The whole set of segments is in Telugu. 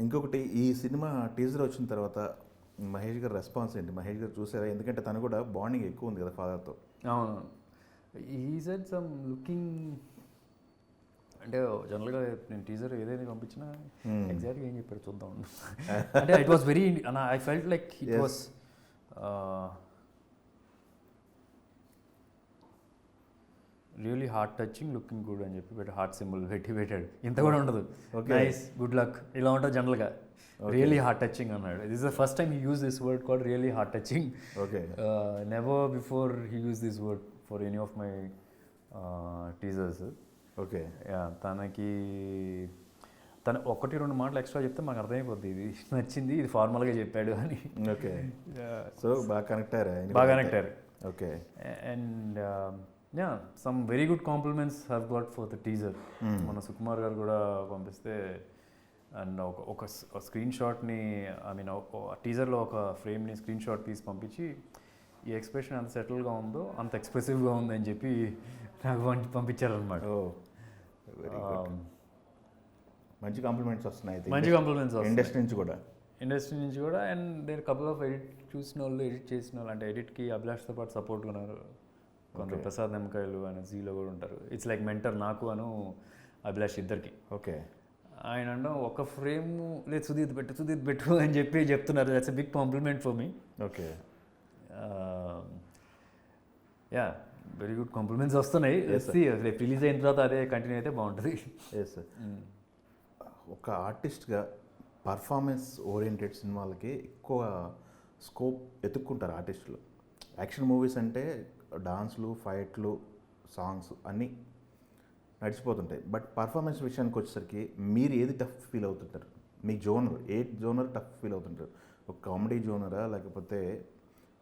ఇంకొకటి ఈ సినిమా టీజర్ వచ్చిన తర్వాత మహేష్ గారి రెస్పాన్స్ ఏంటి? మహేష్ గారు చూసారా? ఎందుకంటే తను కూడా బాండింగ్ ఎక్కువ ఉంది కదా ఫాదర్తో. అవును, ఈ సెడ్ సమ్ లుకింగ్ అంటే జనరల్గా నేను టీజర్ ఏదైనా పంపించినా ఎగ్జాక్ట్గా ఏం చెప్పాడు చూద్దాం అంటే it was very I felt like it was really heart touching looking good అని చెప్పి పెట్టి హార్ట్ సింబల్ పెట్టి పెట్టాడు. ఇంత కూడా ఉండదు, నైస్ గుడ్ లక్ ఇలా ఉంటుంది జనరల్గా. రియలీ హార్ట్ టచింగ్ అన్నాడు. This the first time he use this word called really heart touching. Never before he use this word for any of my teasers. Okay, తనకి తను 1-2 మాటలు ఎక్స్ట్రా చెప్తే మాకు అర్థమైపోద్ది ఇది నచ్చింది, ఇది ఫార్మల్గా చెప్పాడు అని. ఓకే, సో బాగా కనెక్ట్ అయ్యారు. Okay, and some very good compliments have got for the teaser. మన సుకుమార్ గారు కూడా పంపిస్తే అండ్ ఒక స్క్రీన్ షాట్ని ఐ మీన్ టీజర్లో ఒక ఫ్రేమ్ని స్క్రీన్ షాట్ తీసి పంపించి ఈ ఎక్స్ప్రెషన్ ఎంత సెటిల్గా ఉందో అంత ఎక్స్ప్రెసివ్గా ఉందని చెప్పి నాకు పంపించారనమాట. మంచి కాంప్లిమెంట్స్ వస్తున్నాయి. మంచి కాంప్లిమెంట్స్ ఇండస్ట్రీ నుంచి కూడా. And there couple of edit చూసిన వాళ్ళు, ఎడిట్ చేసిన వాళ్ళు, అంటే ఎడిట్కి అభిలాష్తో పాటు సపోర్ట్గా ఉన్నారు. కొందరు ప్రసాద్ నిమ్మకాయలు ఆయన జీలో కూడా ఉంటారు. ఇట్స్ లైక్ మెంటర్ నాకు అను అభిలాష్ ఇద్దరికి. ఓకే, ఆయన అంటే ఒక ఫ్రేమ్ లేదు సుదీత్ పెట్టు అని చెప్పి చెప్తున్నారు. That's a big compliment for me. Okay, ya very good compliments వస్తున్నాయి. రేపు రిలీజ్ అయిన తర్వాత అదే కంటిన్యూ అయితే బాగుంటుంది. Yes sir. ఒక ఆర్టిస్ట్గా పర్ఫార్మెన్స్ ఓరియంటెడ్ సినిమాలకి ఎక్కువ స్కోప్ ఎత్తుక్కుంటారు ఆర్టిస్టులు. యాక్షన్ మూవీస్ అంటే డాన్స్లు, ఫైట్లు, సాంగ్స్ అన్నీ నడిచిపోతుంటాయి. బట్ పర్ఫార్మెన్స్ విషయానికి వచ్చేసరికి మీరు ఏది టఫ్ ఫీల్ అవుతుంటారు? మీ జోనర్ టఫ్ ఫీల్ అవుతుంటారు? ఒక కామెడీ జోనరా, లేకపోతే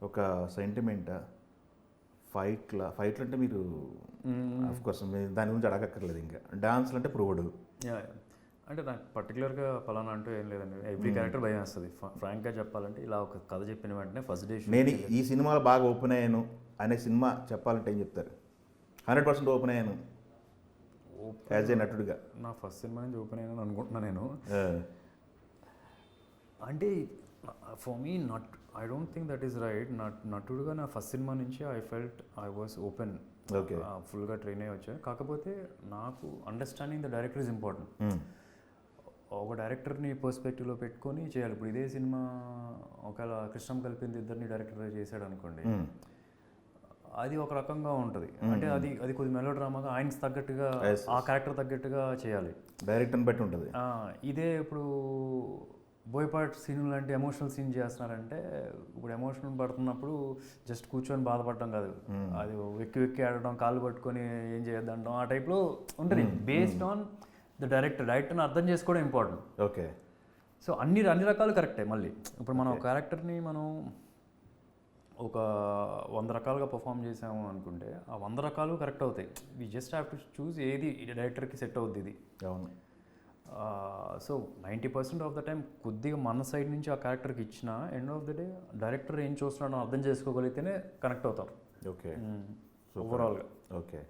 ఒక సెంటిమెంటా, ఫైట్లు అంటే మీరు ఆఫ్కోర్స్ దాని గురించి అడగక్కర్లేదు. ఇంకా డాన్స్లు అంటే ప్రొవడు. అంటే నాకు పర్టికులర్గా ఫలానా అంటూ ఏం లేదండి. ఎవ్రీ క్యారెక్టర్ భయం వస్తుంది. ఫ్రాంక్గా చెప్పాలంటే ఇలా ఒక కథ చెప్పిన వెంటనే ఫస్ట్ డే నేను ఈ సినిమాలో బాగా ఓపెన్ అయ్యాను అనే సినిమా చెప్పాలంటే ఏం చెప్తారు? 100% ఓపెన్ అయ్యాను యాజ్ ఏ నటుడుగా. నా ఫస్ట్ సినిమా నుంచి ఓపెన్ అయ్యాను అనుకుంటున్నా నేను. అంటే for me I don't think that is right. నటుడుగా నా ఫస్ట్ సినిమా నుంచి I felt I was open. Okay, ఫుల్గా ట్రైన్ అయ్యి వచ్చాను. కాకపోతే నాకు understanding the director is important. ఒక డైరెక్టర్ని పర్స్పెక్టివ్లో పెట్టుకొని చేయాలి. ఇప్పుడు ఇదే సినిమా ఒకవేళ కృష్ణం కలిపింది ఇద్దరిని డైరెక్టర్ చేశాడు అనుకోండి, అది ఒక రకంగా ఉంటుంది. అంటే అది కొద్ది మెలో డ్రామాగా ఆయనకి తగ్గట్టుగా ఆ క్యారెక్టర్ తగ్గట్టుగా చేయాలి. డైరెక్టర్ని బట్టి ఉంటుంది. ఇదే ఇప్పుడు బోయపాటి సీన్ లాంటి ఎమోషనల్ సీన్ చేస్తున్నారంటే, ఇప్పుడు ఎమోషనల్ పడుతున్నప్పుడు జస్ట్ కూర్చొని బాధపడటం కాదు, అది వెక్కి ఆడటం, కాళ్ళు పట్టుకొని ఏం చేయొద్దంటాం, ఆ టైప్లో ఉంటుంది. బేస్డ్ ఆన్ ద డైరెక్టర్ని అర్థం చేసుకోవడం ఇంపార్టెంట్. ఓకే, సో అన్ని రకాలు కరెక్టే. మళ్ళీ ఇప్పుడు మనం క్యారెక్టర్ని మనం ఒక 100 రకాలుగా పర్ఫామ్ చేసాము అనుకుంటే ఆ 100 రకాలు కరెక్ట్ అవుతాయి. We just have to choose ఏది డైరెక్టర్కి సెట్ అవుద్ది ఇది. అవును. సో 90% ఆఫ్ ద టైం కొద్దిగా మన సైడ్ నుంచి ఆ క్యారెక్టర్కి ఇచ్చిన end of the day director ఏం చూస్తున్నాడో అర్థం చేసుకోగలిగితేనే కనెక్ట్ అవుతారు. ఓకే, ఓవరాల్గా. ఓకే.